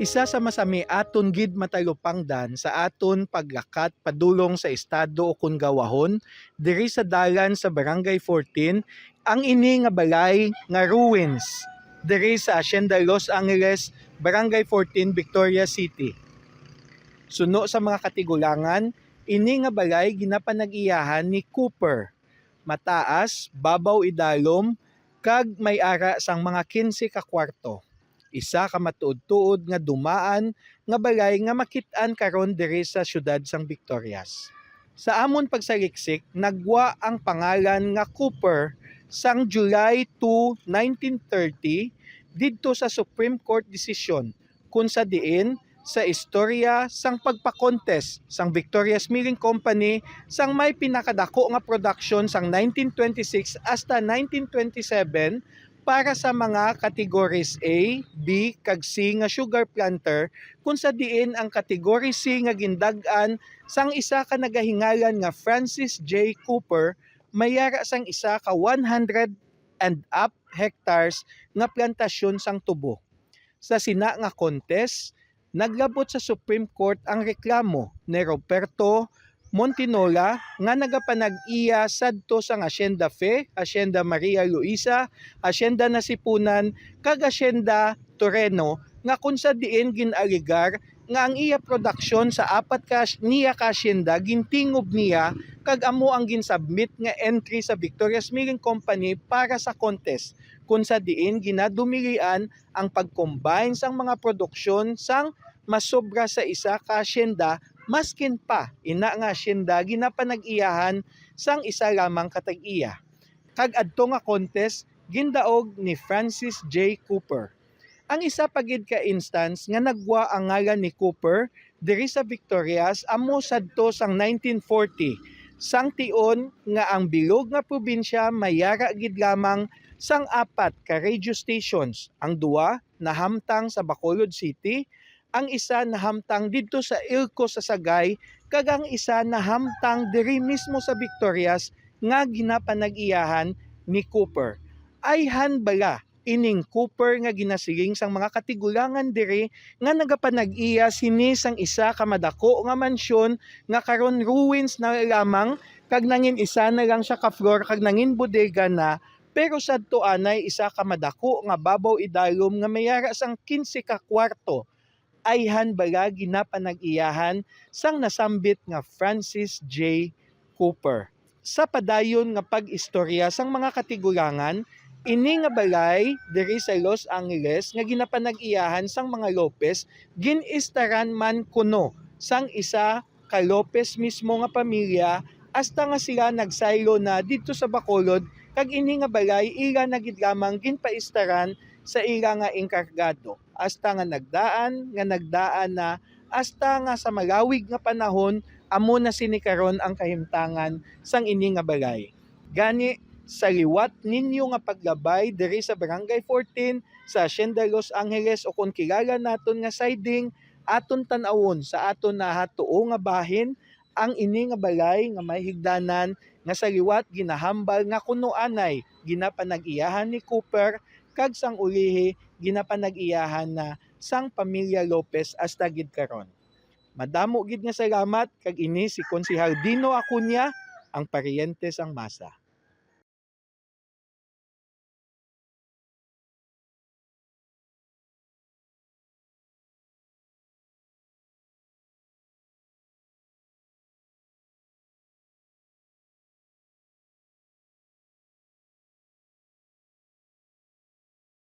Isa sa masami aton gid matalupangdan sa aton paglakat padulong sa estado o kun gawahon diri sa dalan sa Barangay 14 ang ini nga balay nga ruins diri sa Hacienda Los Angeles, Barangay 14, Victoria City. Suno sa mga katigulangan, ini nga balay ginapanag-iyahan ni Cooper. Mataas, babaw idalom, kag may ara sang mga 15 ka kwarto. Isa ka matuod-tuod nga dumaan nga balay nga makit-an karon diri sa syudad sang Victorias. Sa amon pagsaliksik, nagwa ang pangalan nga Cooper sang July 2, 1930 didto sa Supreme Court decision kung sa diin sa istorya sang pagpakontes sang Victoria's Milling Company sang may pinakadako nga production sang 1926 hasta 1927 para sa mga categories A, B, kag C nga sugar planter kung sa diin ang category C nga gindag-an sang isa ka nagahingalan nga Francis J. Cooper mayara sang isa ka 100 and up hectares nga plantasyon sang tubo. Sa sina nga contest, naglabot sa Supreme Court ang reklamo ni Roberto Montinola nga nagapanag-iya sadto sang Hacienda Fe, Hacienda Maria Luisa, Hacienda Nasipunan, kag Hacienda Torreno nga kung sa diin ginaligar nga ang iya produksyon sa apat ka niya ka hacienda gintingob niya kag amo ang ginsubmit nga entry sa Victoria's Milling Company para sa contest kung sa diin ginadumilian ang pag-combine sang mga produksyon sang masobra sa isa ka hacienda maskin pa ina nga hacienda ginapanag-iyahan sang isa lamang katag-iya. Kag adto nga contest gindaog ni Francis J. Cooper. Ang isa pagid ka instance nga nagwa ang ngalan ni Cooper diri sa Victorias amo sadto sang 1940 sang tion nga ang bilog nga probinsya mayara gid lamang sang apat ka radio stations, ang duwa nahamtang sa Bacolod City, ang isa nahamtang didto sa Ilocos sa Sagay, kag ang isa nahamtang diri mismo sa Victorias nga ginapanag-iyahan ni Cooper. Ayhan bala ining Cooper nga ginasiling sang mga katigulangan diri nga nagapanag-iya sini sang isa ka madako nga mansyon nga karon ruins na lamang kag nangin isa na lang siya ka floor kag nangin bodega na pero sadto anay isa ka madako nga babaw idalom nga mayara sang 15 ka kwarto. Ayhan bala ginapanag-iyahan sang nasambit nga Francis J. Cooper. Sa padayon nga pag-istorya sang mga katigulangan, ini nga balay diri sa Los Angeles nga ginapanag-iyahan sang mga Lopez ginistaran man kuno sang isa ka Lopez mismo nga pamilya hasta nga sila nagsaylo na dito sa Bacolod kag ini nga balay ila na gid lamang ginpaistaran sa ila nga enkargado hasta nga nagdaan na hasta nga sa malawig nga panahon amo na sinikaron ang kahimtangan sang ini nga balay. Gani sa liwat ninyo nga paglabay diri sa Barangay 14 sa Hacienda Los Angeles o kung kilala naton nga siding aton tan-awon sa aton nahatuo nga bahin ang ini nga balay nga may higdanan nga sa liwat ginahambal nga kuno anay ginapanag-iyahan ni Cooper kag sang ulihi ginapanag-iyahan na sang pamilya Lopez hasta gid karon. Madamo gid nga salamat kag ini si Konsehal Dino Acuña ang paryente sang masa.